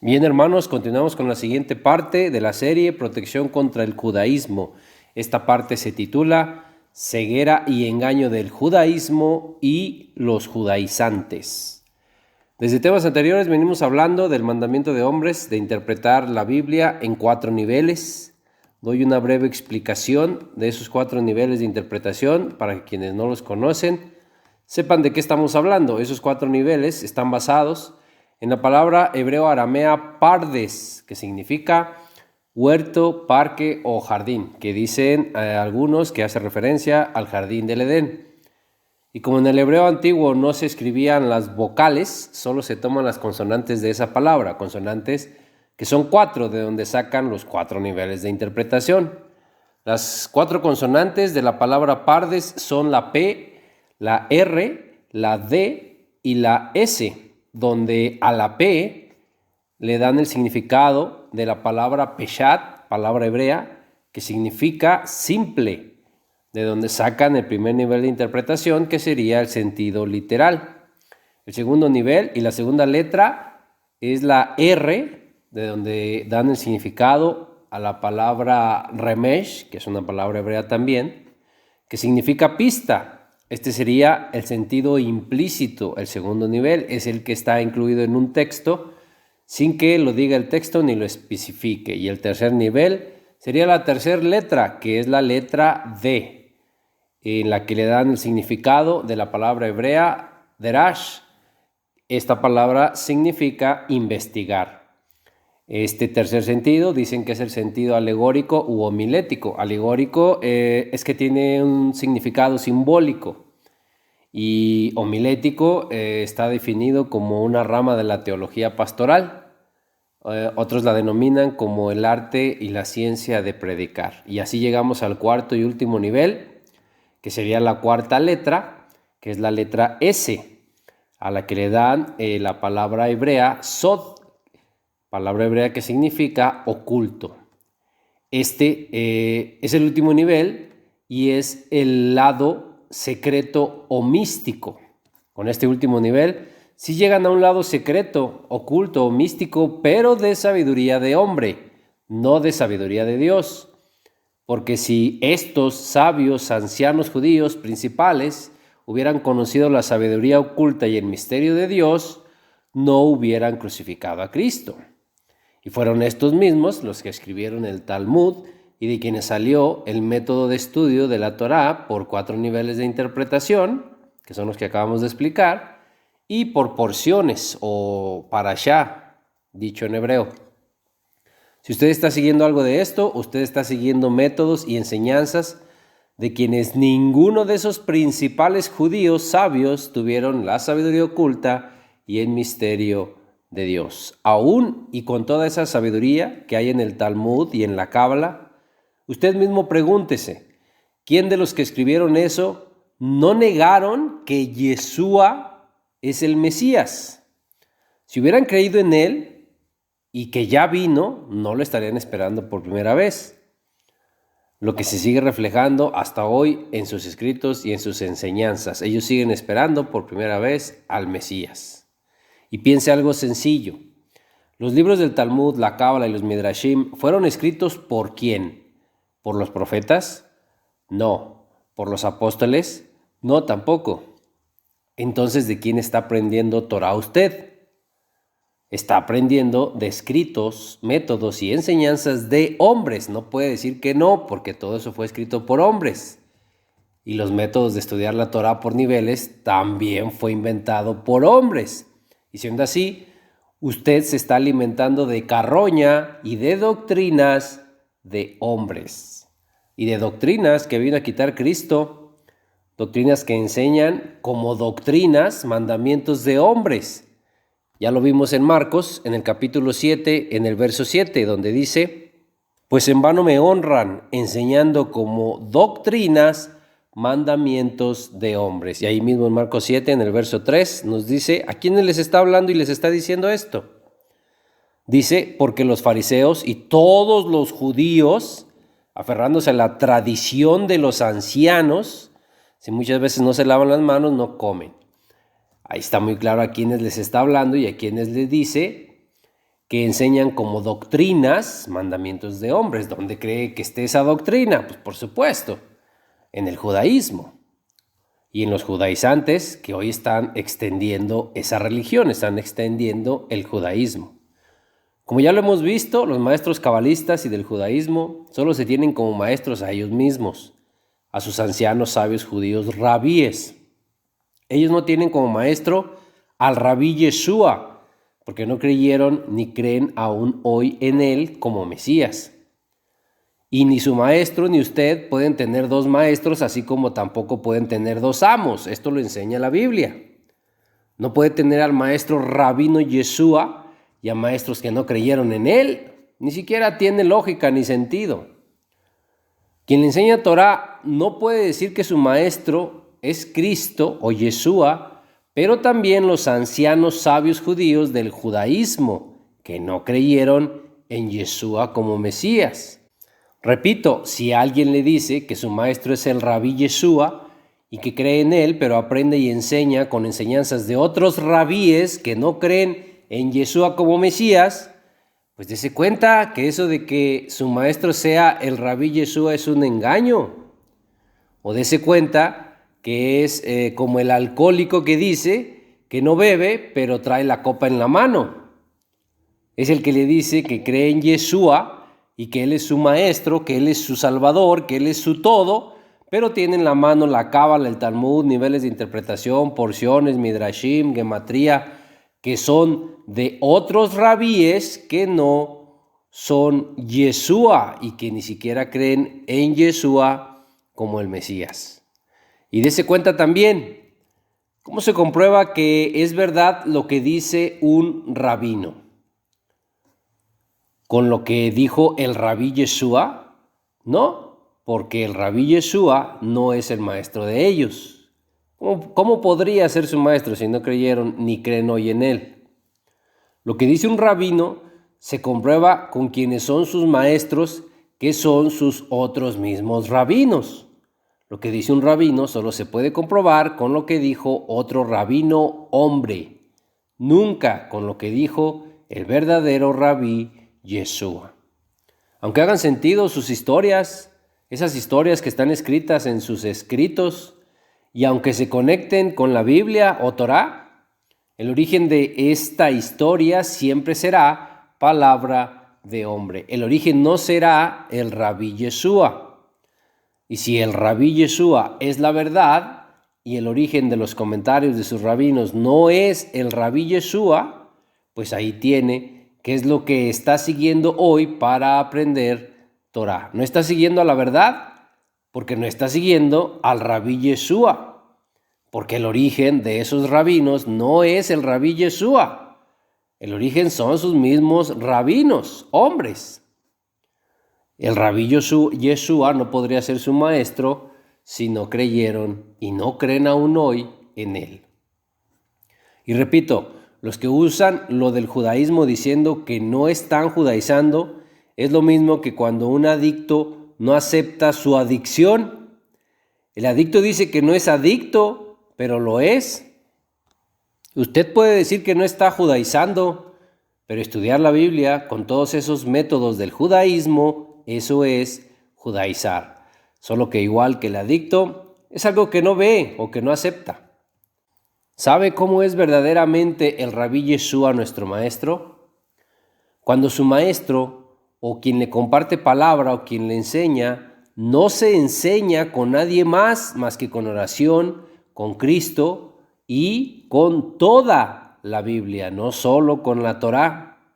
Bien, hermanos, continuamos con la siguiente parte de la serie Protección contra el judaísmo. Esta parte se titula Ceguera y engaño del judaísmo y los judaizantes. Desde temas anteriores venimos hablando del mandamiento de hombres de interpretar la Biblia en 4 niveles. Doy una breve explicación de esos 4 niveles de interpretación para que quienes no los conocen sepan de qué estamos hablando. Esos 4 niveles están basados en la palabra hebreo-aramea pardes, que significa huerto, parque o jardín, que dicen algunos que hace referencia al jardín del Edén. Y como en el hebreo antiguo no se escribían las vocales, solo se toman las consonantes de esa palabra, consonantes que son 4, de donde sacan los 4 niveles de interpretación. Las 4 consonantes de la palabra pardes son la P, la R, la D y la S, donde a la P le dan el significado de la palabra peshat, palabra hebrea, que significa simple, de donde sacan el primer nivel de interpretación, que sería el sentido literal. El segundo nivel y la segunda letra es la R, de donde dan el significado a la palabra remesh, que es una palabra hebrea también, que significa pista. Este sería el sentido implícito. El segundo nivel es el que está incluido en un texto sin que lo diga el texto ni lo especifique. Y el tercer nivel sería la tercera letra, que es la letra D, en la que le dan el significado de la palabra hebrea derash. Esta palabra significa investigar. Este tercer sentido dicen que es el sentido alegórico u homilético. Alegórico es que tiene un significado simbólico, y homilético está definido como una rama de la teología pastoral. Otros la denominan como el arte y la ciencia de predicar. Y así llegamos al cuarto y último nivel, que sería la cuarta letra, que es la letra S, a la que le dan la palabra hebrea sod, palabra hebrea que significa oculto. Este es el último nivel y es el lado secreto o místico. Con este último nivel sí llegan a un lado secreto, oculto o místico, pero de sabiduría de hombre, no de sabiduría de Dios. Porque si estos sabios ancianos judíos principales hubieran conocido la sabiduría oculta y el misterio de Dios, no hubieran crucificado a Cristo. Y fueron estos mismos los que escribieron el Talmud, y de quienes salió el método de estudio de la Torá por 4 niveles de interpretación, que son los que acabamos de explicar, y por porciones o parashá, dicho en hebreo. Si usted está siguiendo algo de esto, usted está siguiendo métodos y enseñanzas de quienes ninguno de esos principales judíos sabios tuvieron la sabiduría oculta y el misterio de Dios. Aún y con toda esa sabiduría que hay en el Talmud y en la Cábala, usted mismo pregúntese, ¿quién de los que escribieron eso no negaron que Yeshua es el Mesías? Si hubieran creído en él y que ya vino, no lo estarían esperando por primera vez. Lo que se sigue reflejando hasta hoy en sus escritos y en sus enseñanzas. Ellos siguen esperando por primera vez al Mesías. Y piense algo sencillo. Los libros del Talmud, la Cábala y los Midrashim fueron escritos ¿por quién? ¿Por los profetas? No. ¿Por los apóstoles? No, tampoco. Entonces, ¿de quién está aprendiendo Torah usted? Está aprendiendo de escritos, métodos y enseñanzas de hombres. No puede decir que no, porque todo eso fue escrito por hombres. Y los métodos de estudiar la Torah por niveles también fue inventado por hombres. Y siendo así, usted se está alimentando de carroña y de doctrinas de hombres. Y de doctrinas que vino a quitar Cristo. Doctrinas que enseñan como doctrinas mandamientos de hombres. Ya lo vimos en Marcos, en el capítulo 7, en el verso 7, donde dice: pues en vano me honran, enseñando como doctrinas mandamientos de hombres. Y ahí mismo en Marcos 7, en el verso 3, nos dice, ¿a quiénes les está hablando y les está diciendo esto? Dice, porque los fariseos y todos los judíos, aferrándose a la tradición de los ancianos, si muchas veces no se lavan las manos, no comen. Ahí está muy claro a quiénes les está hablando y a quiénes les dice que enseñan como doctrinas mandamientos de hombres. ¿Dónde cree que esté esa doctrina? Pues por supuesto, en el judaísmo. Y en los judaizantes que hoy están extendiendo esa religión, están extendiendo el judaísmo. Como ya lo hemos visto, los maestros cabalistas y del judaísmo solo se tienen como maestros a ellos mismos, a sus ancianos sabios judíos rabíes. Ellos no tienen como maestro al rabí Yeshua, porque no creyeron ni creen aún hoy en él como Mesías. Y ni su maestro ni usted pueden tener dos maestros, así como tampoco pueden tener dos amos. Esto lo enseña la Biblia. No puede tener al maestro rabino Yeshua y a maestros que no creyeron en él. Ni siquiera tiene lógica ni sentido. Quien le enseña Torah no puede decir que su maestro es Cristo o Yeshua, pero también los ancianos sabios judíos del judaísmo, que no creyeron en Yeshua como Mesías. Repito, si alguien le dice que su maestro es el rabí Yeshua y que cree en él, pero aprende y enseña con enseñanzas de otros rabíes que no creen en Yeshua como Mesías, pues dése cuenta que eso de que su maestro sea el rabí Yeshua es un engaño. O dése cuenta que es como el alcohólico que dice que no bebe, pero trae la copa en la mano. Es el que le dice que cree en Yeshua y que él es su maestro, que él es su salvador, que él es su todo, pero tiene en la mano la cábala, el Talmud, niveles de interpretación, porciones, midrashim, gematría, que son de otros rabíes que no son Yeshua y que ni siquiera creen en Yeshua como el Mesías. Y dése cuenta también, ¿cómo se comprueba que es verdad lo que dice un rabino? ¿Con lo que dijo el rabí Yeshua? No, porque el rabí Yeshua no es el maestro de ellos. ¿Cómo podría ser su maestro si no creyeron ni creen hoy en él? Lo que dice un rabino se comprueba con quienes son sus maestros, que son sus otros mismos rabinos. Lo que dice un rabino solo se puede comprobar con lo que dijo otro rabino hombre, nunca con lo que dijo el verdadero rabí Yeshua. Aunque hagan sentido sus historias, esas historias que están escritas en sus escritos, y aunque se conecten con la Biblia o Torah, el origen de esta historia siempre será palabra de hombre. El origen no será el rabí Yeshua. Y si el rabí Yeshua es la verdad y el origen de los comentarios de sus rabinos no es el rabí Yeshua, pues ahí tiene qué es lo que está siguiendo hoy para aprender Torah. No está siguiendo a la verdad porque no está siguiendo al rabí Yeshua, porque el origen de esos rabinos no es el rabí Yeshua. El origen son sus mismos rabinos, hombres. El rabí Yeshua no podría ser su maestro si no creyeron y no creen aún hoy en él. Y repito, los que usan lo del judaísmo diciendo que no están judaizando es lo mismo que cuando un adicto no acepta su adicción. El adicto dice que no es adicto, pero lo es. Usted puede decir que no está judaizando, pero estudiar la Biblia con todos esos métodos del judaísmo, eso es judaizar. Solo que igual que el adicto, es algo que no ve o que no acepta. ¿Sabe cómo es verdaderamente el rabí Yeshua nuestro maestro? Cuando su maestro o quien le comparte palabra o quien le enseña, no se enseña con nadie más que con oración, con Cristo y con toda la Biblia, no solo con la Torá.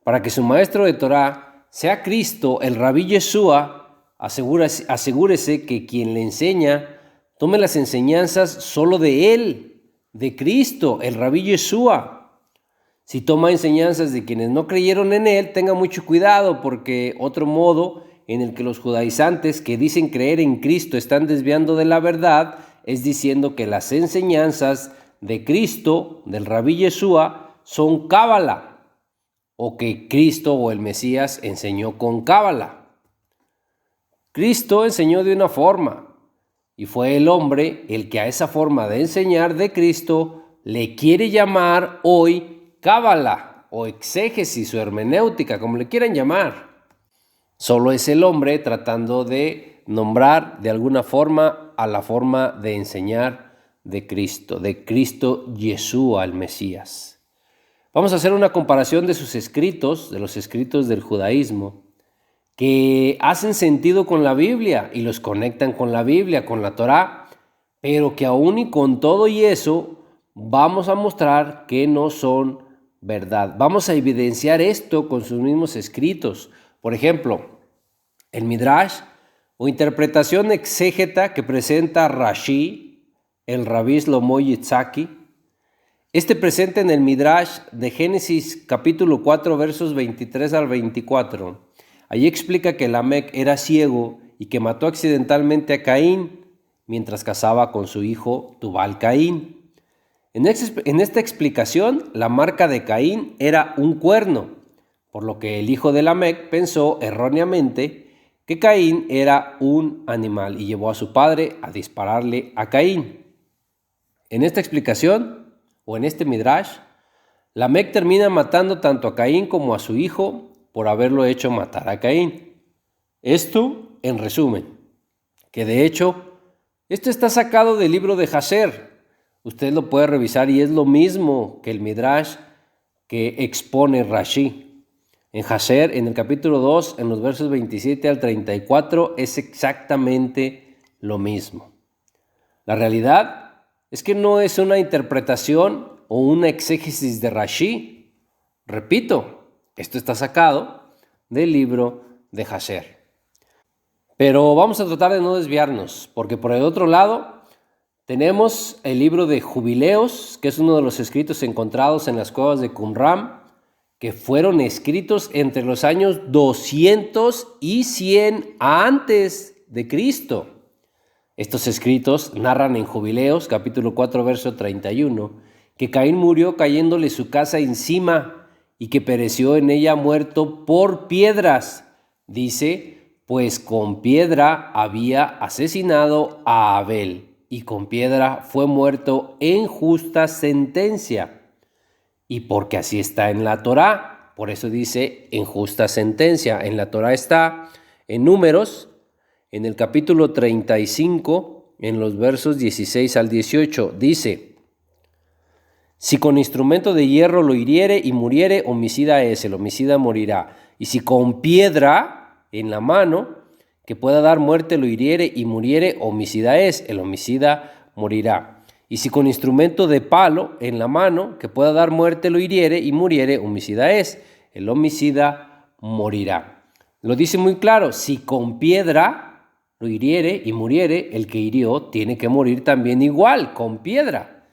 Para que su maestro de Torá sea Cristo, el rabí Yeshua, asegúrese que quien le enseña tome las enseñanzas solo de él, de Cristo, el rabí Yeshua. Si toma enseñanzas de quienes no creyeron en él, tenga mucho cuidado, porque otro modo en el que los judaizantes que dicen creer en Cristo están desviando de la verdad es diciendo que las enseñanzas de Cristo, del rabí Yeshua, son cábala, o que Cristo o el Mesías enseñó con cábala. Cristo enseñó de una forma, y fue el hombre el que a esa forma de enseñar de Cristo le quiere llamar hoy cábala. o exégesis o hermenéutica, como le quieran llamar. Solo es el hombre tratando de nombrar de alguna forma a la forma de enseñar de Cristo Yeshua, el Mesías. Vamos a hacer una comparación de sus escritos, de los escritos del judaísmo, que hacen sentido con la Biblia y los conectan con la Biblia, con la Torá, pero que aún y con todo y eso vamos a mostrar que no son verdad. Vamos a evidenciar esto con sus mismos escritos. Por ejemplo, el Midrash o interpretación exégeta que presenta Rashi, el Rabí Shlomo Yitzhaki. Este presenta en el Midrash de Génesis capítulo 4 versos 23 al 24. Allí explica que Lamec era ciego y que mató accidentalmente a Caín mientras casaba con su hijo Tubal Caín. En esta explicación, la marca de Caín era un cuerno, por lo que el hijo de Lamec pensó erróneamente que Caín era un animal y llevó a su padre a dispararle a Caín. En esta explicación, o en este Midrash, Lamec termina matando tanto a Caín como a su hijo por haberlo hecho matar a Caín. Esto, en resumen, que de hecho, esto está sacado del libro de Jasher. Usted lo puede revisar y es lo mismo que el Midrash que expone Rashi. En Jasher, en el capítulo 2, en los versos 27 al 34, es exactamente lo mismo. La realidad es que no es una interpretación o una exégesis de Rashi. Repito, esto está sacado del libro de Jasher. Pero vamos a tratar de no desviarnos, porque por el otro lado tenemos el libro de Jubileos, que es uno de los escritos encontrados en las cuevas de Qumran, que fueron escritos entre los años 200 y 100 antes de Cristo. Estos escritos narran en Jubileos, capítulo 4, verso 31, que Caín murió cayéndole su casa encima y que pereció en ella muerto por piedras. Dice, pues con piedra había asesinado a Abel y con piedra fue muerto en justa sentencia. Y porque así está en la Torá, por eso dice en justa sentencia. En la Torá está en Números, en el capítulo 35, en los versos 16 al 18, dice: si con instrumento de hierro lo hiriere y muriere, homicida es, el homicida morirá. Y si con piedra en la mano que pueda dar muerte lo hiriere y muriere, homicida es, el homicida morirá. Y si con instrumento de palo en la mano que pueda dar muerte lo hiriere y muriere, homicida es, el homicida morirá. Lo dice muy claro, si con piedra lo hiriere y muriere, el que hirió tiene que morir también igual, con piedra.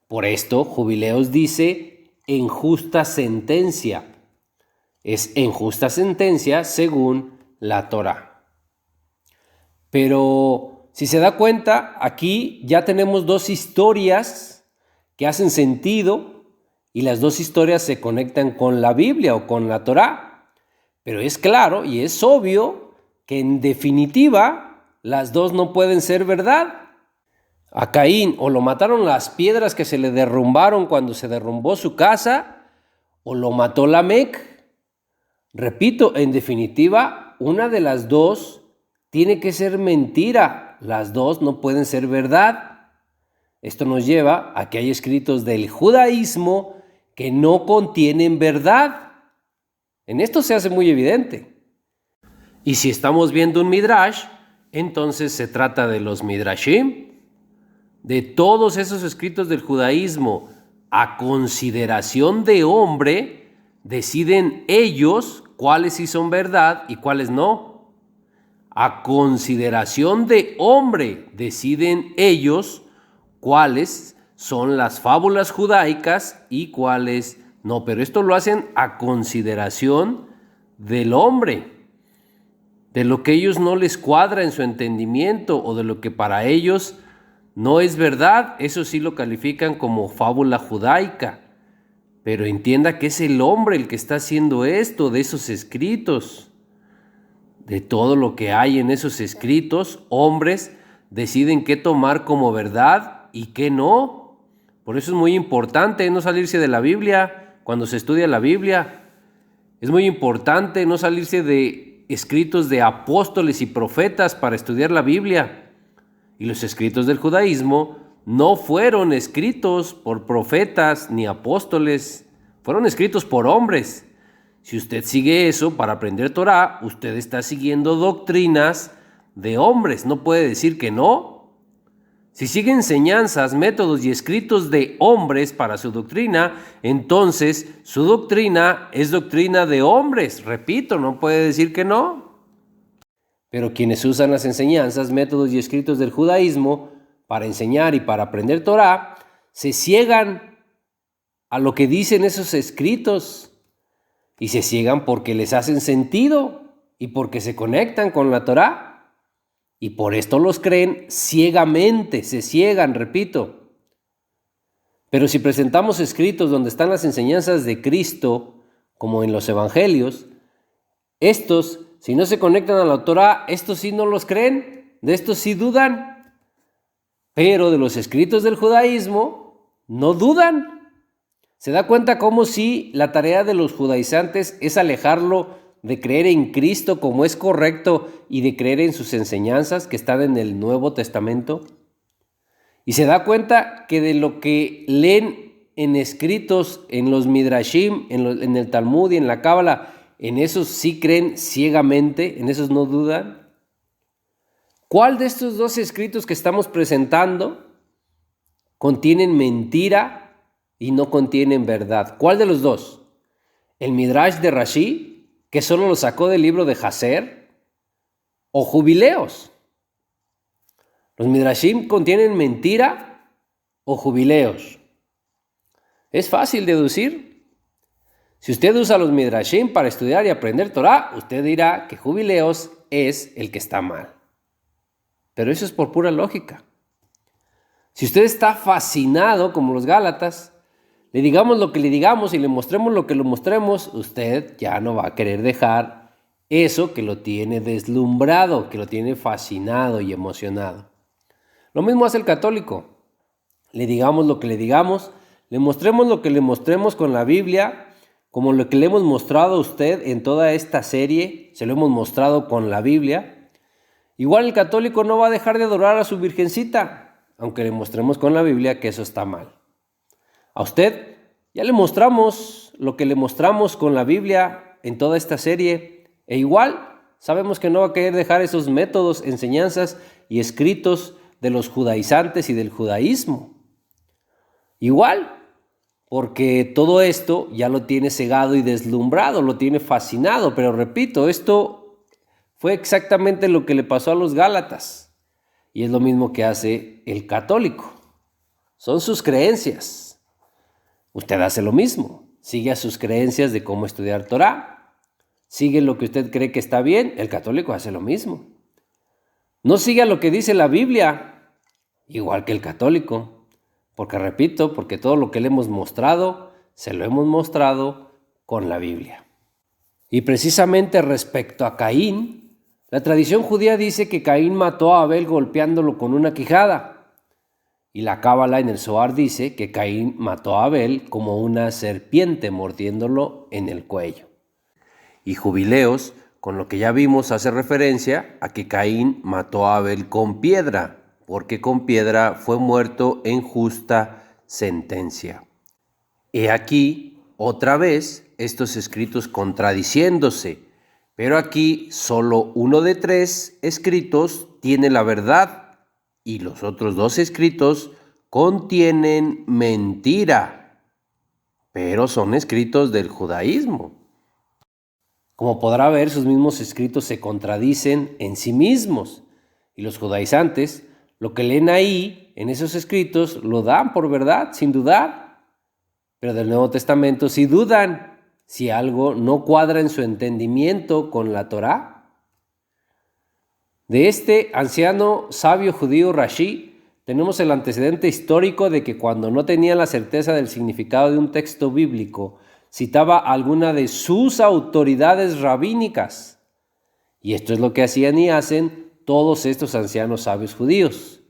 Por esto, Jubileos dice en justa sentencia. Es en justa sentencia según la Torá. Pero si se da cuenta, aquí ya tenemos dos historias que hacen sentido y las dos historias se conectan con la Biblia o con la Torá. Pero es claro y es obvio que en definitiva las dos no pueden ser verdad. A Caín o lo mataron las piedras que se le derrumbaron cuando se derrumbó su casa, o lo mató Lamec. Repito, en definitiva, una de las dos tiene que ser mentira. Las dos no pueden ser verdad. Esto nos lleva a que hay escritos del judaísmo que no contienen verdad. En esto se hace muy evidente. Y si estamos viendo un midrash, entonces se trata de los midrashim, de todos esos escritos del judaísmo a consideración de hombre, deciden ellos cuáles sí son verdad y cuáles no. A consideración de hombre, deciden ellos cuáles son las fábulas judaicas y cuáles no. Pero esto lo hacen a consideración del hombre, de lo que a ellos no les cuadra en su entendimiento o de lo que para ellos no es verdad. Eso sí lo califican como fábula judaica. Pero entienda que es el hombre el que está haciendo esto, de esos escritos. De todo lo que hay en esos escritos, hombres deciden qué tomar como verdad y qué no. Por eso es muy importante no salirse de la Biblia, cuando se estudia la Biblia. Es muy importante no salirse de escritos de apóstoles y profetas para estudiar la Biblia. Y los escritos del judaísmo no fueron escritos por profetas ni apóstoles, fueron escritos por hombres. Si usted sigue eso para aprender Torah, usted está siguiendo doctrinas de hombres, no puede decir que no. Si sigue enseñanzas, métodos y escritos de hombres para su doctrina, entonces su doctrina es doctrina de hombres. Repito, no puede decir que no. Pero quienes usan las enseñanzas, métodos y escritos del judaísmo para enseñar y para aprender Torah, se ciegan a lo que dicen esos escritos y se ciegan porque les hacen sentido y porque se conectan con la Torah. Y por esto los creen ciegamente, se ciegan, repito. Pero si presentamos escritos donde están las enseñanzas de Cristo, como en los evangelios, estos, si no se conectan a la Torah, estos sí no los creen, de estos sí dudan. Pero de los escritos del judaísmo, no dudan. ¿Se da cuenta cómo si la tarea de los judaizantes es alejarlo de creer en Cristo como es correcto y de creer en sus enseñanzas que están en el Nuevo Testamento? Y se da cuenta que de lo que leen en escritos, en los Midrashim, en el Talmud y en la Cábala, en esos sí creen ciegamente, en esos no dudan. ¿Cuál de estos dos escritos que estamos presentando contienen mentira y no contienen verdad? ¿Cuál de los dos? ¿El Midrash de Rashi, que solo lo sacó del libro de Haser, o Jubileos? ¿Los Midrashim contienen mentira o jubileos? Es fácil deducir. Si usted usa los Midrashim para estudiar y aprender Torah, usted dirá que Jubileos es el que está mal. Pero eso es por pura lógica. Si usted está fascinado como los Gálatas, le digamos lo que le digamos y le mostremos lo que le mostremos, usted ya no va a querer dejar eso que lo tiene deslumbrado, que lo tiene fascinado y emocionado. Lo mismo hace el católico. Le digamos lo que le digamos, le mostremos lo que le mostremos con la Biblia, como lo que le hemos mostrado a usted en toda esta serie, se lo hemos mostrado con la Biblia. Igual el católico no va a dejar de adorar a su virgencita, aunque le mostremos con la Biblia que eso está mal. A usted ya le mostramos lo que le mostramos con la Biblia en toda esta serie, e igual sabemos que no va a querer dejar esos métodos, enseñanzas y escritos de los judaizantes y del judaísmo. Igual, porque todo esto ya lo tiene cegado y deslumbrado, lo tiene fascinado, pero repito, esto fue exactamente lo que le pasó a los Gálatas, y es lo mismo que hace el católico. Son sus creencias. Usted hace lo mismo, sigue a sus creencias de cómo estudiar Torah, sigue lo que usted cree que está bien, el católico hace lo mismo. No siga lo que dice la Biblia, igual que el católico, porque repito, porque todo lo que le hemos mostrado, se lo hemos mostrado con la Biblia. Y precisamente respecto a Caín, la tradición judía dice que Caín mató a Abel golpeándolo con una quijada. Y la Cábala en el Zohar dice que Caín mató a Abel como una serpiente mordiéndolo en el cuello. Y Jubileos, con lo que ya vimos, hace referencia a que Caín mató a Abel con piedra, porque con piedra fue muerto en justa sentencia. He aquí, otra vez, estos escritos contradiciéndose, pero aquí solo uno de 3 escritos tiene la verdad, y los otros 2 escritos contienen mentira, pero son escritos del judaísmo. Como podrá ver, sus mismos escritos se contradicen en sí mismos, y los judaizantes lo que leen ahí, en esos escritos, lo dan por verdad, sin dudar. Pero del Nuevo Testamento sí dudan si algo no cuadra en su entendimiento con la Torá. De este anciano sabio judío Rashi tenemos el antecedente histórico de que cuando no tenía la certeza del significado de un texto bíblico, citaba a alguna de sus autoridades rabínicas. Y esto es lo que hacían y hacen todos estos ancianos sabios judíos.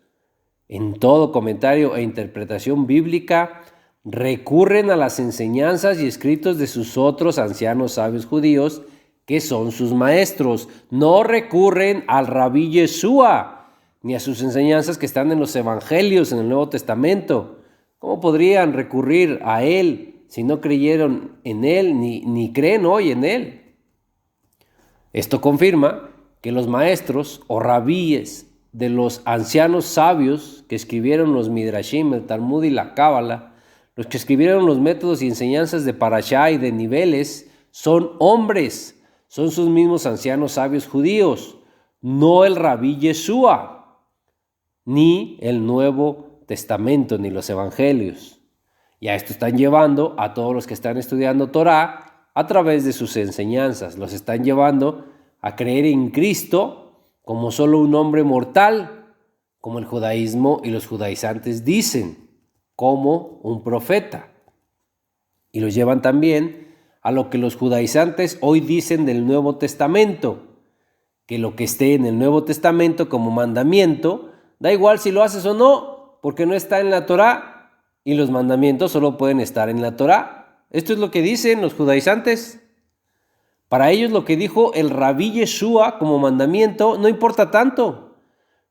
En todo comentario e interpretación bíblica recurren a las enseñanzas y escritos de sus otros ancianos sabios judíos, que son sus maestros. No recurren al Rabí Yeshua, ni a sus enseñanzas que están en los evangelios, en el Nuevo Testamento. ¿Cómo podrían recurrir a él si no creyeron en él, ni creen hoy en él? Esto confirma que los maestros o rabíes de los ancianos sabios que escribieron los Midrashim, el Talmud y la Cábala, los que escribieron los métodos y enseñanzas de Parashá y de niveles, son hombres, son sus mismos ancianos sabios judíos, no el Rabí Yeshua, ni el Nuevo Testamento, ni los Evangelios. Y a esto están llevando a todos los que están estudiando Torah a través de sus enseñanzas. Los están llevando a creer en Cristo como solo un hombre mortal, como el judaísmo y los judaizantes dicen, como un profeta. Y los llevan también a lo que los judaizantes hoy dicen del Nuevo Testamento, que lo que esté en el Nuevo Testamento como mandamiento, da igual si lo haces o no, porque no está en la Torá, y los mandamientos solo pueden estar en la Torá. Esto es lo que dicen los judaizantes. Para ellos lo que dijo el Rabí Yeshua como mandamiento no importa tanto.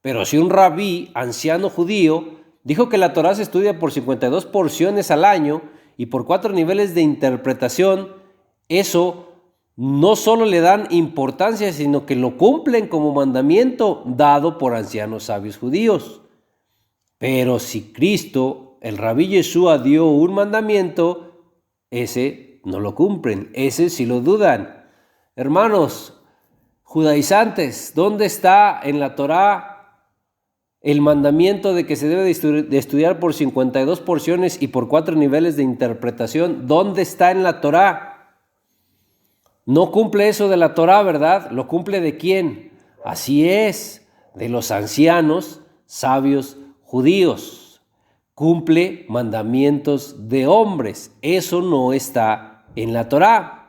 Pero si un rabí, anciano judío, dijo que la Torá se estudia por 52 porciones al año y por 4 niveles de interpretación, eso no solo le dan importancia, sino que lo cumplen como mandamiento dado por ancianos sabios judíos. Pero si Cristo, el Rabí Yeshua, dio un mandamiento, ese no lo cumplen, ese sí lo dudan. Hermanos judaizantes, ¿dónde está en la Torá el mandamiento de que se debe de estudiar por 52 porciones y por 4 niveles de interpretación? ¿Dónde está en la Torá? No cumple eso de la Torá, ¿verdad? ¿Lo cumple de quién? Así es, de los ancianos sabios judíos. Cumple mandamientos de hombres. Eso no está en la Torá.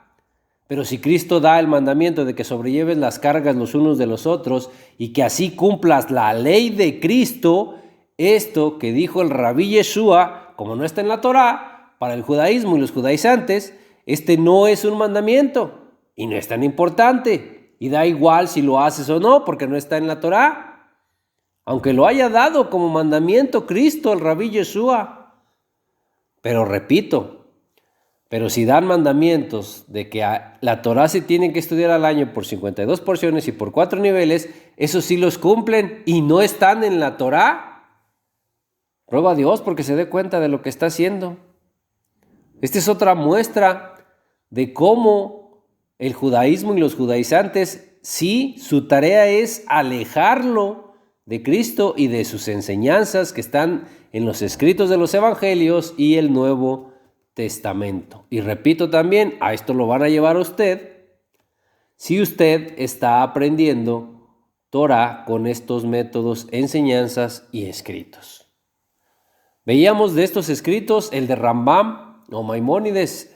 Pero si Cristo da el mandamiento de que sobrelleves las cargas los unos de los otros y que así cumplas la ley de Cristo, esto que dijo el Rabí Yeshua, como no está en la Torá, para el judaísmo y los judaizantes, este no es un mandamiento y no es tan importante. Y da igual si lo haces o no, porque no está en la Torá. Aunque lo haya dado como mandamiento Cristo, el Rabí Yeshua. Pero repito, pero si dan mandamientos de que la Torá se tiene que estudiar al año por 52 porciones y por 4 niveles, esos sí los cumplen y no están en la Torá. Ruego a Dios porque se dé cuenta de lo que está haciendo. Esta es otra muestra de cómo el judaísmo y los judaizantes, sí, su tarea es alejarlo de Cristo y de sus enseñanzas que están en los escritos de los evangelios y el Nuevo Testamento. Y repito también, a esto lo van a llevar a usted si usted está aprendiendo Torah con estos métodos, enseñanzas y escritos. Veíamos de estos escritos el de Rambam o Maimónides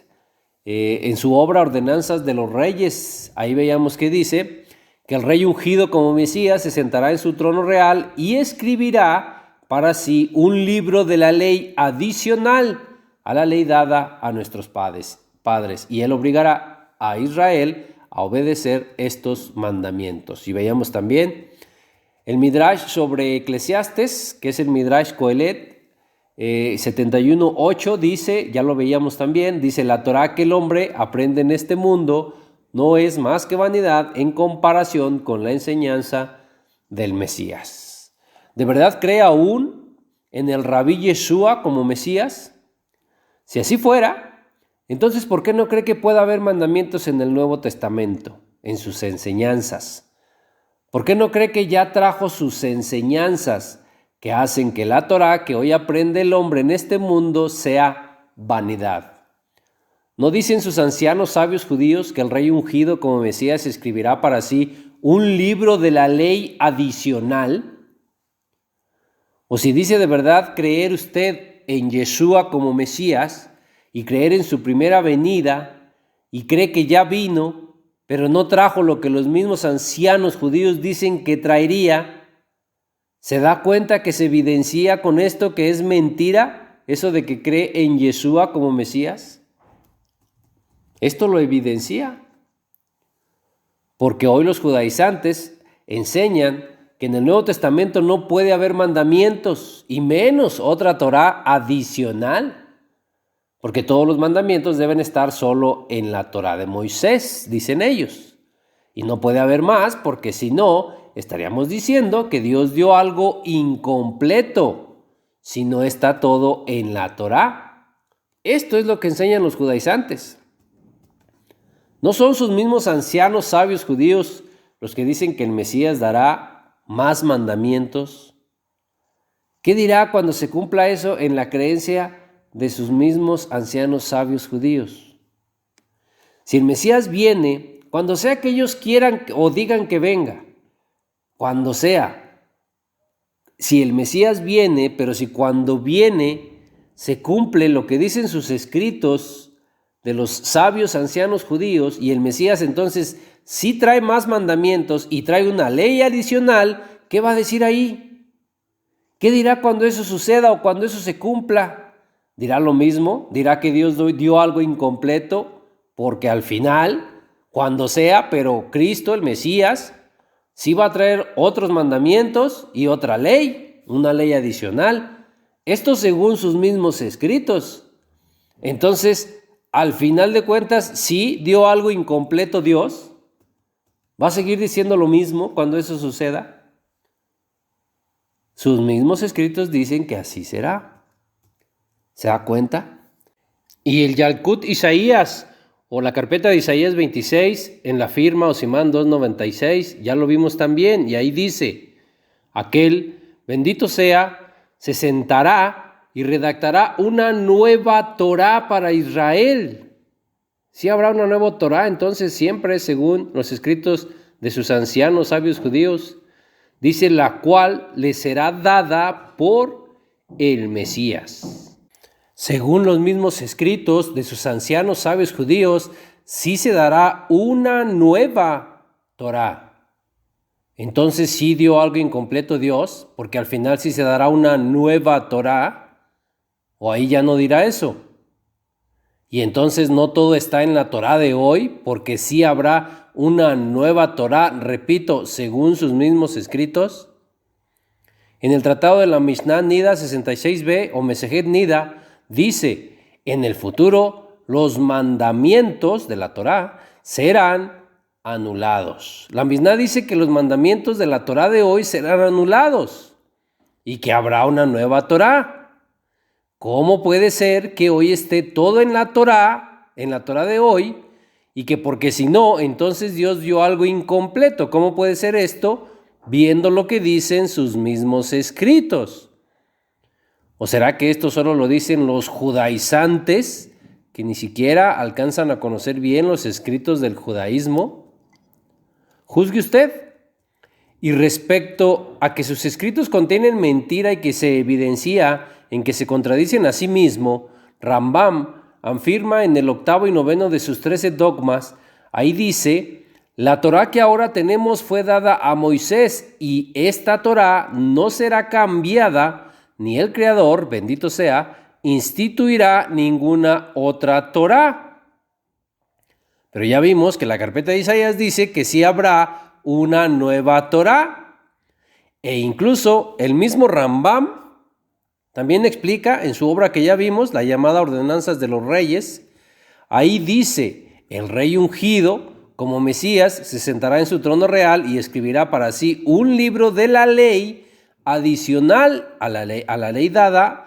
en su obra Ordenanzas de los Reyes. Ahí veíamos que dice que el rey ungido como Mesías se sentará en su trono real y escribirá para sí un libro de la ley adicional a la ley dada a nuestros padres, y él obligará a Israel a obedecer estos mandamientos. Y veíamos también el Midrash sobre Eclesiastes, que es el Midrash Coelet 71:8, dice, ya lo veíamos también, dice: la Torá que el hombre aprende en este mundo no es más que vanidad en comparación con la enseñanza del Mesías. ¿De verdad cree aún en el Rabí Yeshua como Mesías? Si así fuera, entonces ¿por qué no cree que pueda haber mandamientos en el Nuevo Testamento, en sus enseñanzas? ¿Por qué no cree que ya trajo sus enseñanzas que hacen que la Torá que hoy aprende el hombre en este mundo sea vanidad? ¿No dicen sus ancianos sabios judíos que el rey ungido como Mesías escribirá para sí un libro de la ley adicional? O si dice de verdad creer usted en Yeshua como Mesías y creer en su primera venida y cree que ya vino, pero no trajo lo que los mismos ancianos judíos dicen que traería, ¿se da cuenta que se evidencia con esto que es mentira eso de que cree en Yeshua como Mesías? Esto lo evidencia, porque hoy los judaizantes enseñan que en el Nuevo Testamento no puede haber mandamientos, y menos otra Torá adicional, porque todos los mandamientos deben estar solo en la Torá de Moisés, dicen ellos. Y no puede haber más, porque si no, estaríamos diciendo que Dios dio algo incompleto, si no está todo en la Torá. Esto es lo que enseñan los judaizantes. ¿No son sus mismos ancianos sabios judíos los que dicen que el Mesías dará más mandamientos? ¿Qué dirá cuando se cumpla eso en la creencia de sus mismos ancianos sabios judíos? Si el Mesías viene, cuando sea que ellos quieran o digan que venga, cuando sea, si el Mesías viene, pero si cuando viene se cumple lo que dicen sus escritos de los sabios ancianos judíos, y el Mesías entonces sí trae más mandamientos y trae una ley adicional, ¿qué va a decir ahí? ¿Qué dirá cuando eso suceda o cuando eso se cumpla? ¿Dirá lo mismo? ¿Dirá que Dios dio algo incompleto? Porque al final, cuando sea, pero Cristo, el Mesías, sí va a traer otros mandamientos y otra ley, una ley adicional. Esto según sus mismos escritos. Entonces, al final de cuentas, ¿sí dio algo incompleto Dios? ¿Va a seguir diciendo lo mismo cuando eso suceda? Sus mismos escritos dicen que así será. ¿Se da cuenta? Y el Yalkut Isaías, o la carpeta de Isaías 26, en la firma Osimán 296, ya lo vimos también, y ahí dice, aquel, bendito sea, se sentará y redactará una nueva Torá para Israel. Si habrá una nueva Torá, entonces siempre según los escritos de sus ancianos sabios judíos, dice la cual le será dada por el Mesías. Según los mismos escritos de sus ancianos sabios judíos, sí se dará una nueva Torá. Entonces sí dio algo incompleto Dios, porque al final sí se dará una nueva Torá. ¿O ahí ya no dirá eso? Y entonces no todo está en la Torá de hoy, porque sí habrá una nueva Torá, repito, según sus mismos escritos. En el tratado de la Mishnah Nida 66b o Mesejet Nida dice, en el futuro los mandamientos de la Torá serán anulados. La Mishnah dice que los mandamientos de la Torá de hoy serán anulados y que habrá una nueva Torá. ¿Cómo puede ser que hoy esté todo en la Torá de hoy, y que porque si no, entonces Dios dio algo incompleto? ¿Cómo puede ser esto viendo lo que dicen sus mismos escritos? ¿O será que esto solo lo dicen los judaizantes, que ni siquiera alcanzan a conocer bien los escritos del judaísmo? Juzgue usted. Y respecto a que sus escritos contienen mentira y que se evidencia en que se contradicen a sí mismo, Rambam afirma en el 8º y 9º de sus 13 dogmas, ahí dice, la Torá que ahora tenemos fue dada a Moisés y esta Torá no será cambiada, ni el Creador, bendito sea, instituirá ninguna otra Torá. Pero ya vimos que la carpeta de Isaías dice que sí habrá una nueva Torá. E incluso el mismo Rambam también explica en su obra que ya vimos, la llamada Ordenanzas de los Reyes, ahí dice, el rey ungido como Mesías se sentará en su trono real y escribirá para sí un libro de la ley adicional a la ley dada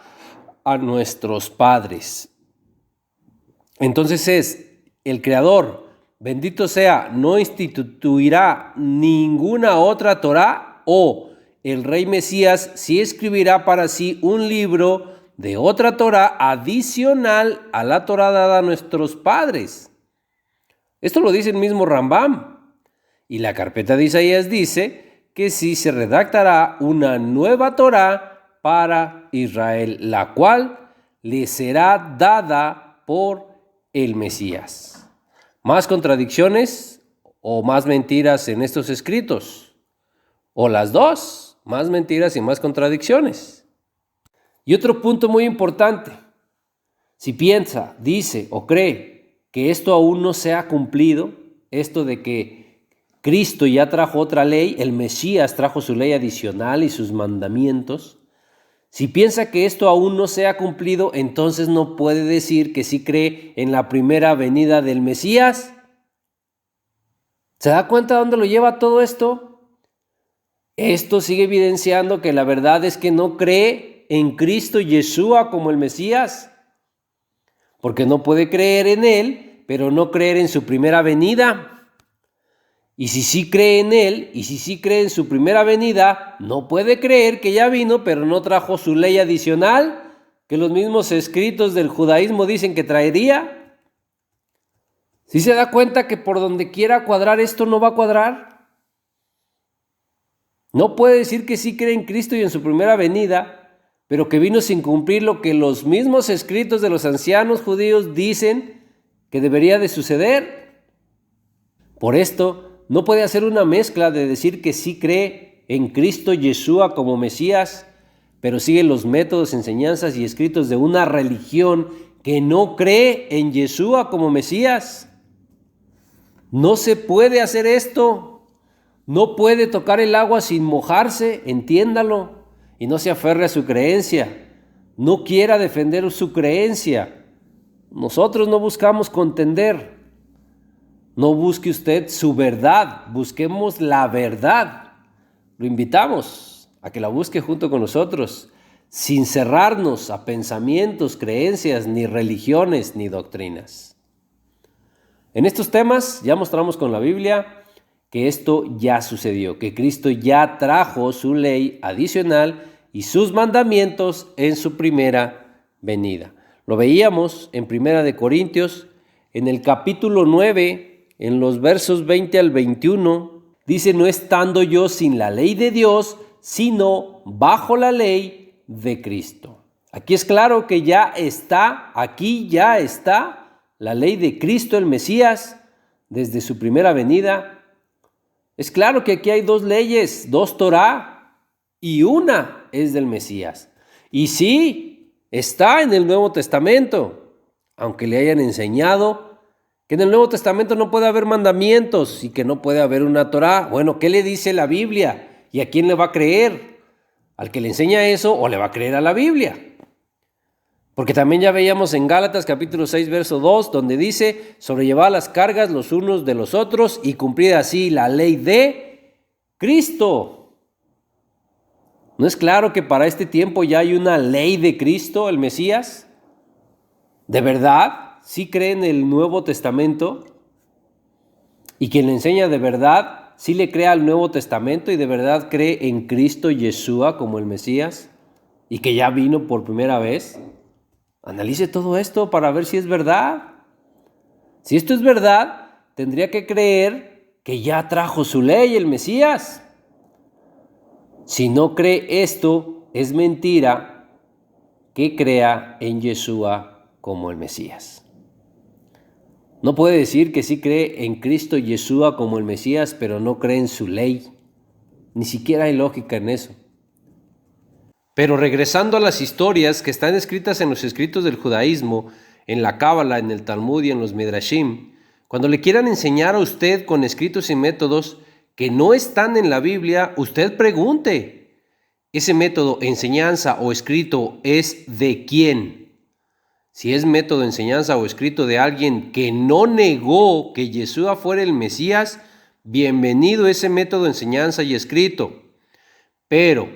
a nuestros padres. Entonces es el Creador, bendito sea, no instituirá ninguna otra Torá, o el rey Mesías sí escribirá para sí un libro de otra Torá adicional a la Torá dada a nuestros padres. Esto lo dice el mismo Rambam. Y la carpeta de Isaías dice que sí se redactará una nueva Torá para Israel, la cual le será dada por el Mesías. ¿Más contradicciones o más mentiras en estos escritos? ¿O las dos? Más mentiras y más contradicciones. Y otro punto muy importante, si piensa, dice o cree que esto aún no se ha cumplido, esto de que Cristo ya trajo otra ley, el Mesías trajo su ley adicional y sus mandamientos, si piensa que esto aún no se ha cumplido, entonces no puede decir que sí cree en la primera venida del Mesías. ¿Se da cuenta dónde lo lleva todo esto? Esto sigue evidenciando que la verdad es que no cree en Cristo Yeshua como el Mesías, porque no puede creer en Él, pero no creer en su primera venida. Y si sí cree en Él, y si sí cree en su primera venida, no puede creer que ya vino, pero no trajo su ley adicional, que los mismos escritos del judaísmo dicen que traería. ¿Sí se da cuenta que por donde quiera cuadrar esto no va a cuadrar? No puede decir que sí cree en Cristo y en su primera venida, pero que vino sin cumplir lo que los mismos escritos de los ancianos judíos dicen que debería de suceder. Por esto, no puede hacer una mezcla de decir que sí cree en Cristo Yeshua como Mesías, pero sigue los métodos, enseñanzas y escritos de una religión que no cree en Yeshua como Mesías. No se puede hacer esto. No puede tocar el agua sin mojarse, entiéndalo, y no se aferre a su creencia. No quiera defender su creencia. Nosotros no buscamos contender. No busque usted su verdad, busquemos la verdad. Lo invitamos a que la busque junto con nosotros, sin cerrarnos a pensamientos, creencias, ni religiones, ni doctrinas. En estos temas ya mostramos con la Biblia que esto ya sucedió, que Cristo ya trajo su ley adicional y sus mandamientos en su primera venida. Lo veíamos en 1 Corintios, en el capítulo 9, en los versos 20 al 21, dice: no estando yo sin la ley de Dios, sino bajo la ley de Cristo. Aquí es claro que aquí ya está la ley de Cristo el Mesías desde su primera venida. Es claro que aquí hay dos leyes, dos Torá, y una es del Mesías. Y sí, está en el Nuevo Testamento, aunque le hayan enseñado que en el Nuevo Testamento no puede haber mandamientos y que no puede haber una Torá. Bueno, ¿qué le dice la Biblia? ¿Y a quién le va a creer? ¿Al que le enseña eso o le va a creer a la Biblia? Porque también ya veíamos en Gálatas capítulo 6, verso 2, donde dice: sobrellevad las cargas los unos de los otros y cumplid así la ley de Cristo. ¿No es claro que para este tiempo ya hay una ley de Cristo, el Mesías? ¿De verdad? ¿Sí cree en el Nuevo Testamento? Y quien le enseña de verdad, ¿sí le cree al Nuevo Testamento y de verdad cree en Cristo Yeshua como el Mesías y que ya vino por primera vez? Analice todo esto para ver si es verdad. Si esto es verdad, tendría que creer que ya trajo su ley el Mesías. Si no cree esto, es mentira que crea en Yeshua como el Mesías. No puede decir que sí cree en Cristo Yeshua como el Mesías, pero no cree en su ley. Ni siquiera hay lógica en eso. Pero regresando a las historias que están escritas en los escritos del judaísmo, en la Cábala, en el Talmud y en los Midrashim, cuando le quieran enseñar a usted con escritos y métodos que no están en la Biblia, usted pregunte: ¿ese método, enseñanza o escrito es de quién? Si es método, enseñanza o escrito de alguien que no negó que Yeshua fuera el Mesías, bienvenido ese método, enseñanza y escrito. Pero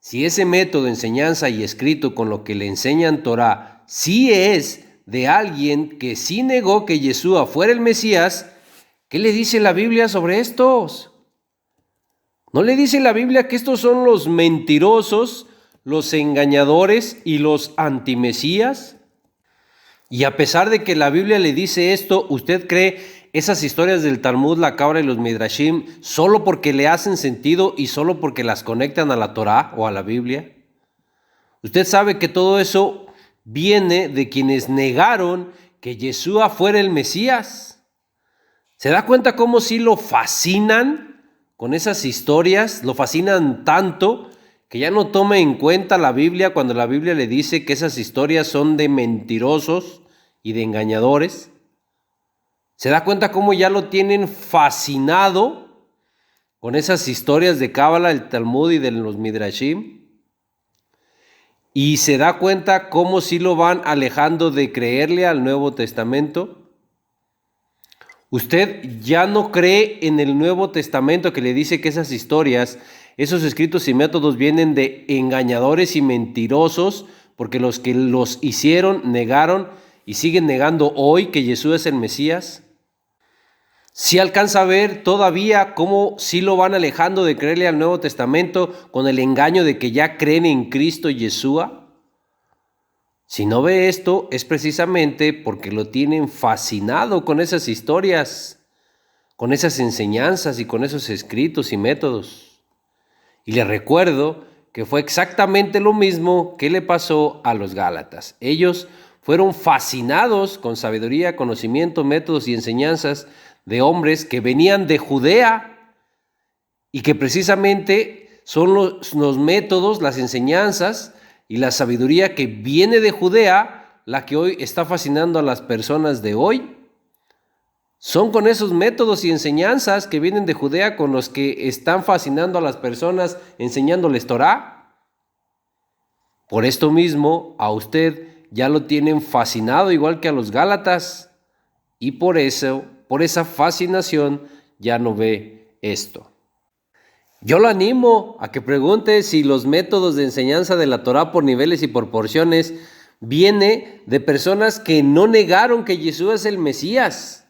si ese método, enseñanza y escrito con lo que le enseñan Torah sí es de alguien que sí negó que Yeshua fuera el Mesías, ¿qué le dice la Biblia sobre estos? ¿No le dice la Biblia que estos son los mentirosos, los engañadores y los antimesías? Y a pesar de que la Biblia le dice esto, ¿usted cree esas historias del Talmud, la Cábala y los Midrashim solo porque le hacen sentido y solo porque las conectan a la Torá o a la Biblia? Usted sabe que todo eso viene de quienes negaron que Yeshua fuera el Mesías. ¿Se da cuenta cómo sí lo fascinan con esas historias? Lo fascinan tanto que ya no tome en cuenta la Biblia cuando la Biblia le dice que esas historias son de mentirosos y de engañadores. ¿Se da cuenta cómo ya lo tienen fascinado con esas historias de Cábala, el Talmud y de los Midrashim? Y se da cuenta cómo sí lo van alejando de creerle al Nuevo Testamento. Usted ya no cree en el Nuevo Testamento que le dice que esas historias, esos escritos y métodos vienen de engañadores y mentirosos, porque los que los hicieron negaron y siguen negando hoy que Jesús es el Mesías. ¿Sí alcanza a ver todavía cómo sí lo van alejando de creerle al Nuevo Testamento con el engaño de que ya creen en Cristo Yeshua? Si no ve esto, es precisamente porque lo tienen fascinado con esas historias, con esas enseñanzas y con esos escritos y métodos. Y le recuerdo que fue exactamente lo mismo que le pasó a los Gálatas. Ellos fueron fascinados con sabiduría, conocimiento, métodos y enseñanzas de hombres que venían de Judea y que precisamente son los métodos, las enseñanzas y la sabiduría que viene de Judea la que hoy está fascinando a las personas de hoy. Son con esos métodos y enseñanzas que vienen de Judea con los que están fascinando a las personas enseñándoles Torá. Por esto mismo a usted ya lo tienen fascinado igual que a los Gálatas y por eso, por esa fascinación ya no ve esto. Yo lo animo a que pregunte si los métodos de enseñanza de la Torá por niveles y por porciones viene de personas que no negaron que Jesús es el Mesías.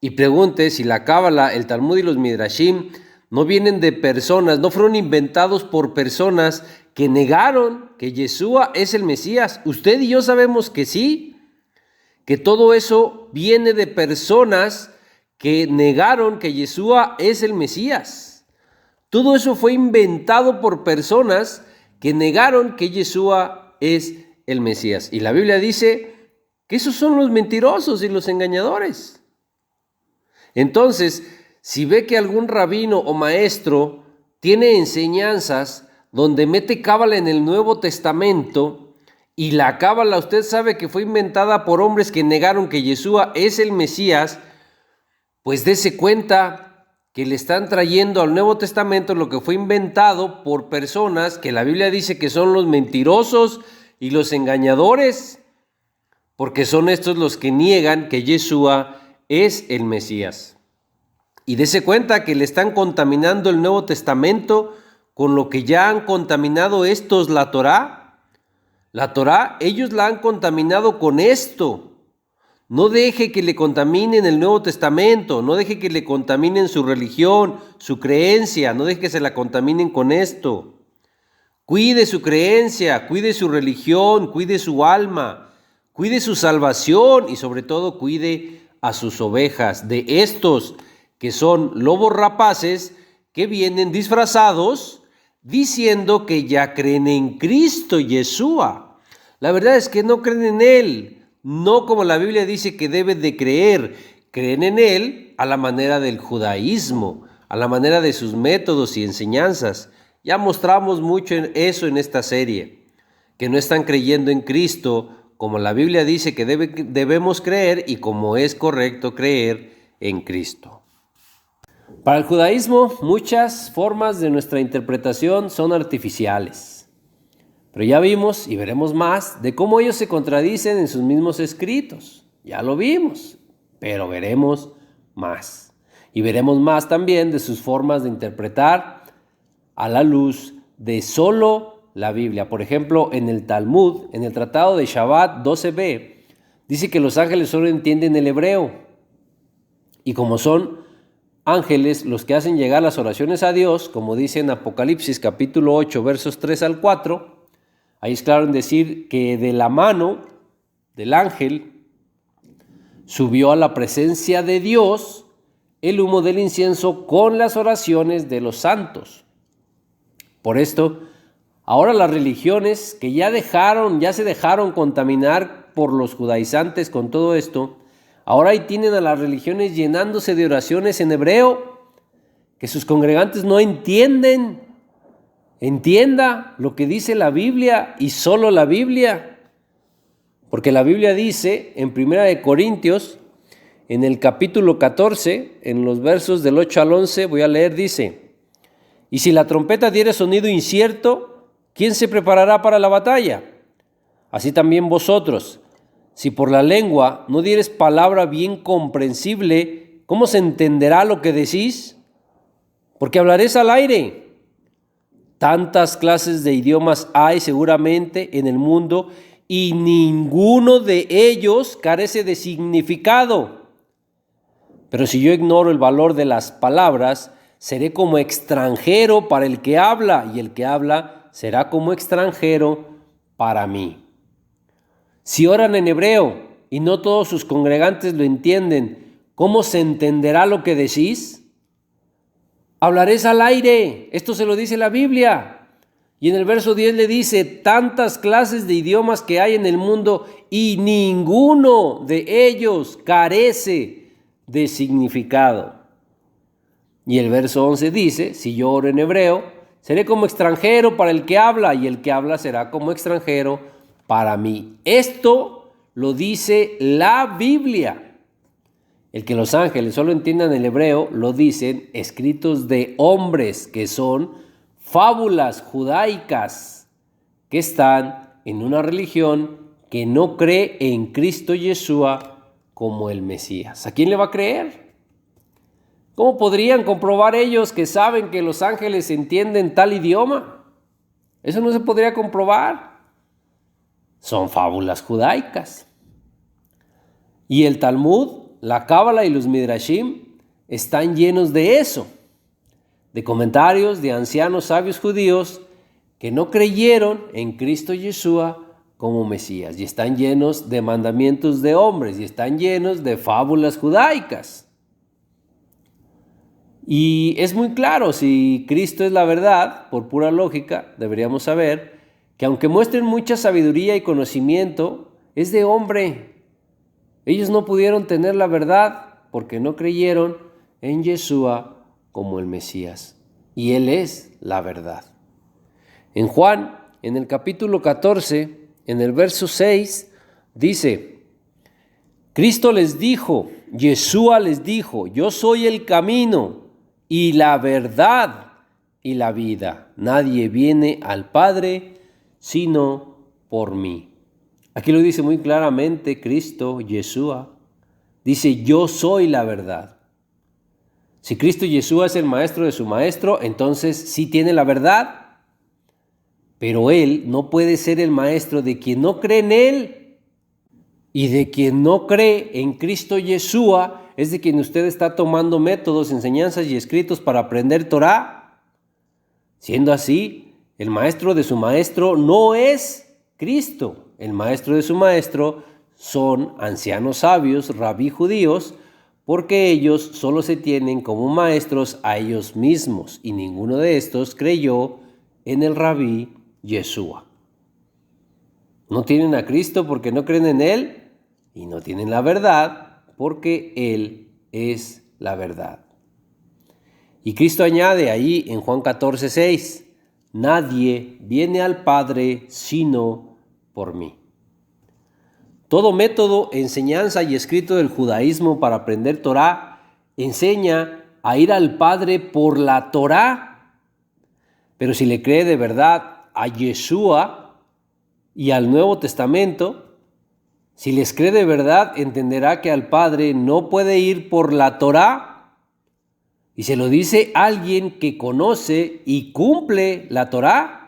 Y pregunte si la Cábala, el Talmud y los Midrashim no vienen de personas, no fueron inventados por personas que negaron que Yeshua es el Mesías. Usted y yo sabemos que sí, que todo eso viene de personas que negaron que Yeshua es el Mesías. Todo eso fue inventado por personas que negaron que Yeshua es el Mesías. Y la Biblia dice que esos son los mentirosos y los engañadores. Entonces, si ve que algún rabino o maestro tiene enseñanzas donde mete cábala en el Nuevo Testamento, y la cábala usted sabe que fue inventada por hombres que negaron que Yeshua es el Mesías, pues dése cuenta que le están trayendo al Nuevo Testamento lo que fue inventado por personas que la Biblia dice que son los mentirosos y los engañadores, porque son estos los que niegan que Yeshua es el Mesías. Y dése cuenta que le están contaminando el Nuevo Testamento con lo que ya han contaminado estos la Torá. La Torá, ellos la han contaminado con esto. No deje que le contaminen el Nuevo Testamento, no deje que le contaminen su religión, su creencia, no deje que se la contaminen con esto. Cuide su creencia, cuide su religión, cuide su alma, cuide su salvación y sobre todo cuide a sus ovejas de estos que son lobos rapaces que vienen disfrazados diciendo que ya creen en Cristo Yeshua. La verdad es que no creen en Él, no como la Biblia dice que deben de creer. Creen en Él a la manera del judaísmo, a la manera de sus métodos y enseñanzas. Ya mostramos mucho en eso en esta serie, que no están creyendo en Cristo como la Biblia dice que debemos creer y como es correcto creer en Cristo. Para el judaísmo, muchas formas de nuestra interpretación son artificiales. Pero ya vimos y veremos más de cómo ellos se contradicen en sus mismos escritos. Ya lo vimos, pero veremos más. Y veremos más también de sus formas de interpretar a la luz de solo la Biblia. Por ejemplo, en el Talmud, en el Tratado de Shabbat 12b, dice que los ángeles solo entienden el hebreo. Y como son ángeles los que hacen llegar las oraciones a Dios, como dice en Apocalipsis capítulo 8, versos 3 al 4, ahí es claro en decir que de la mano del ángel subió a la presencia de Dios el humo del incienso con las oraciones de los santos. Por esto, ahora las religiones que ya se dejaron contaminar por los judaizantes con todo esto, ahora ahí tienen a las religiones llenándose de oraciones en hebreo que sus congregantes no entienden. entienda lo que dice la Biblia y solo la Biblia. Porque la Biblia dice en 1 Corintios, en el capítulo 14, en los versos del 8 al 11, voy a leer, dice: y si la trompeta diere sonido incierto, ¿quién se preparará para la batalla? Así también vosotros, si por la lengua no dieres palabra bien comprensible, ¿cómo se entenderá lo que decís? Porque hablaréis al aire. Tantas clases de idiomas hay seguramente en el mundo y ninguno de ellos carece de significado. Pero si yo ignoro el valor de las palabras, seré como extranjero para el que habla, y el que habla será como extranjero para mí. Si oran en hebreo y no todos sus congregantes lo entienden, ¿cómo se entenderá lo que decís? Hablaréis al aire. Esto se lo dice la Biblia. Y en el verso 10 le dice: tantas clases de idiomas que hay en el mundo y ninguno de ellos carece de significado. Y el verso 11 dice: si yo oro en hebreo, seré como extranjero para el que habla, y el que habla será como extranjero para mí. Esto lo dice la Biblia. El que los ángeles solo entiendan el hebreo lo dicen escritos de hombres que son fábulas judaicas que están en una religión que no cree en Cristo Yeshua como el Mesías. ¿A quién le va a creer? ¿Cómo podrían comprobar ellos que saben que los ángeles entienden tal idioma? Eso no se podría comprobar. Son fábulas judaicas. Y el Talmud, la Cábala y los Midrashim están llenos de eso, de comentarios de ancianos sabios judíos que no creyeron en Cristo Yeshua como Mesías, y están llenos de mandamientos de hombres, y están llenos de fábulas judaicas. Y es muy claro, si Cristo es la verdad, por pura lógica, deberíamos saber que aunque muestren mucha sabiduría y conocimiento, es de hombre. Ellos no pudieron tener la verdad porque no creyeron en Yeshua como el Mesías. Y Él es la verdad. En Juan, en el capítulo 14, en el verso 6, dice: Cristo les dijo, Yeshua les dijo: yo soy el camino y la verdad y la vida. Nadie viene al Padre sino por mí. Aquí lo dice muy claramente Cristo, Yeshua. Dice: yo soy la verdad. Si Cristo Yeshua es el maestro de su maestro, entonces sí tiene la verdad. Pero Él no puede ser el maestro de quien no cree en Él. Y de quien no cree en Cristo Yeshua es de quien usted está tomando métodos, enseñanzas y escritos para aprender Torah. Siendo así, el maestro de su maestro no es Cristo. El maestro de su maestro son ancianos sabios, rabí judíos, porque ellos solo se tienen como maestros a ellos mismos, y ninguno de estos creyó en el rabí Yeshua. No tienen a Cristo porque no creen en Él, y no tienen la verdad porque Él es la verdad. Y Cristo añade ahí en Juan 14:6, nadie viene al Padre sino por mí. Todo método, enseñanza y escrito del judaísmo para aprender Torah enseña a ir al Padre por la Torah. Pero si le cree de verdad a Yeshua y al Nuevo Testamento, si les cree de verdad, entenderá que al Padre no puede ir por la Torah. Y se lo dice alguien que conoce y cumple la Torah,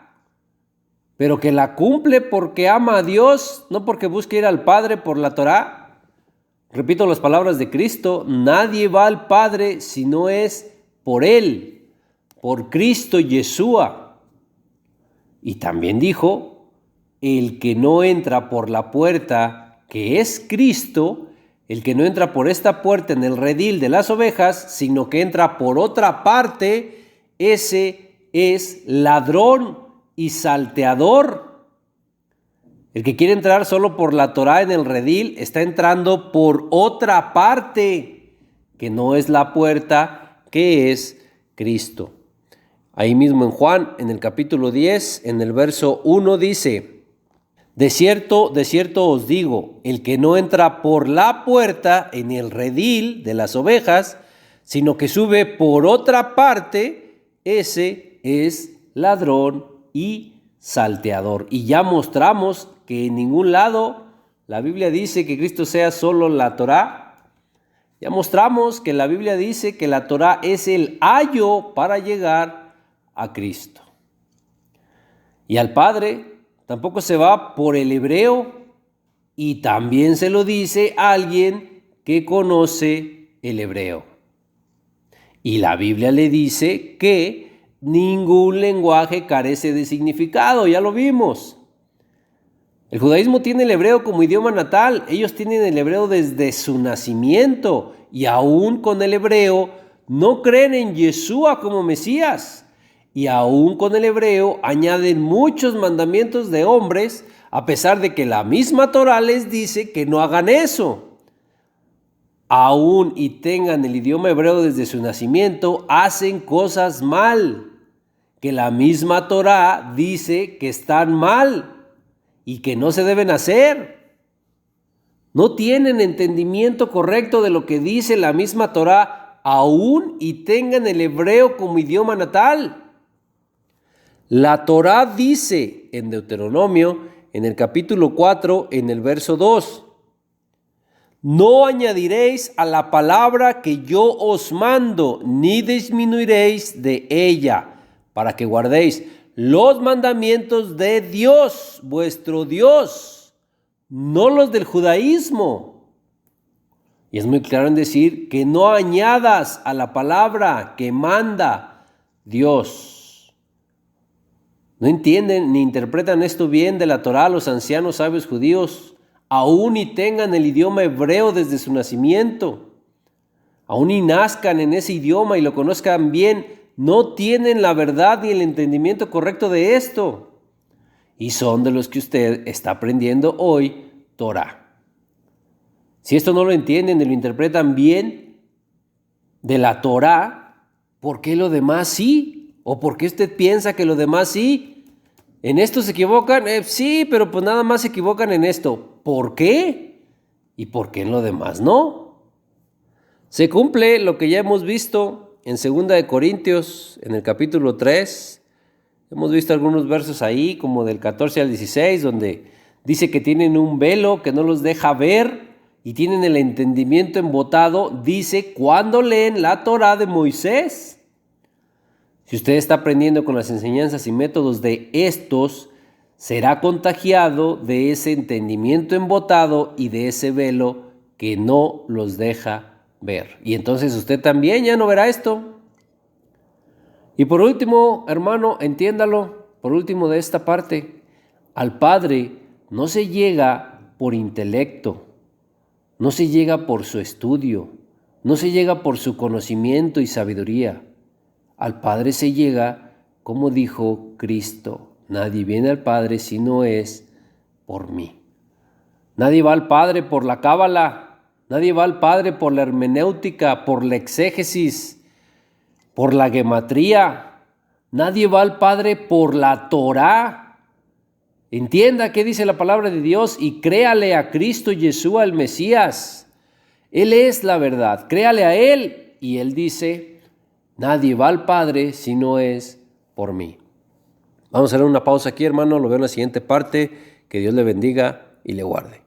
pero que la cumple porque ama a Dios, no porque busque ir al Padre por la Torah. Repito las palabras de Cristo: nadie va al Padre si no es por Él, por Cristo Yeshua. Y también dijo: el que no entra por la puerta que es Cristo, el que no entra por esta puerta en el redil de las ovejas, sino que entra por otra parte, ese es ladrón y salteador. El que quiere entrar solo por la Torah en el redil está entrando por otra parte, que no es la puerta, que es Cristo. Ahí mismo en Juan, en el capítulo 10, en el verso 1 dice: de cierto os digo, el que no entra por la puerta en el redil de las ovejas, sino que sube por otra parte, ese es ladrón y salteador. Y ya mostramos que en ningún lado la Biblia dice que Cristo sea solo la Torá. Ya mostramos que la Biblia dice que la Torá es el ayo para llegar a Cristo. Y al Padre tampoco se va por el hebreo, y también se lo dice a alguien que conoce el hebreo. Y la Biblia le dice que ningún lenguaje carece de significado, ya lo vimos. El judaísmo tiene el hebreo como idioma natal, ellos tienen el hebreo desde su nacimiento, y aún con el hebreo no creen en Yeshua como Mesías. Y aún con el hebreo añaden muchos mandamientos de hombres, a pesar de que la misma Torá les dice que no hagan eso. Aún y tengan el idioma hebreo desde su nacimiento, hacen cosas mal, que la misma Torá dice que están mal y que no se deben hacer. No tienen entendimiento correcto de lo que dice la misma Torá, aún y tengan el hebreo como idioma natal. La Torá dice en Deuteronomio, en el capítulo 4, en el verso 2, no añadiréis a la palabra que yo os mando, ni disminuiréis de ella, para que guardéis los mandamientos de Dios, vuestro Dios, no los del judaísmo. Y es muy claro en decir que no añadas a la palabra que manda Dios. No entienden ni interpretan esto bien de la Torá los ancianos sabios judíos, aún y tengan el idioma hebreo desde su nacimiento, aún y nazcan en ese idioma y lo conozcan bien, no tienen la verdad ni el entendimiento correcto de esto. Y son de los que usted está aprendiendo hoy Torá. Si esto no lo entienden y lo interpretan bien de la Torá, ¿por qué lo demás sí? ¿O por qué usted piensa que lo demás sí? ¿En esto se equivocan? Sí, pero pues nada más se equivocan en esto. ¿Por qué? ¿Y por qué en lo demás no? Se cumple lo que ya hemos visto en 2 Corintios, en el capítulo 3. Hemos visto algunos versos ahí, como del 14 al 16, donde dice que tienen un velo que no los deja ver y tienen el entendimiento embotado. Dice cuando leen la Torá de Moisés. Si usted está aprendiendo con las enseñanzas y métodos de estos, será contagiado de ese entendimiento embotado y de ese velo que no los deja ver. Y entonces usted también ya no verá esto. Y por último, hermano, entiéndalo, por último de esta parte, al Padre no se llega por intelecto, no se llega por su estudio, no se llega por su conocimiento y sabiduría. Al Padre se llega, como dijo Cristo, nadie viene al Padre si no es por mí. Nadie va al Padre por la cábala, nadie va al Padre por la hermenéutica, por la exégesis, por la gematría. Nadie va al Padre por la Torá. Entienda qué dice la palabra de Dios y créale a Cristo Yeshua el Mesías. Él es la verdad, créale a Él. Y Él dice, nadie va al Padre si no es por mí. Vamos a hacer una pausa aquí, hermano. Lo veo en la siguiente parte. Que Dios le bendiga y le guarde.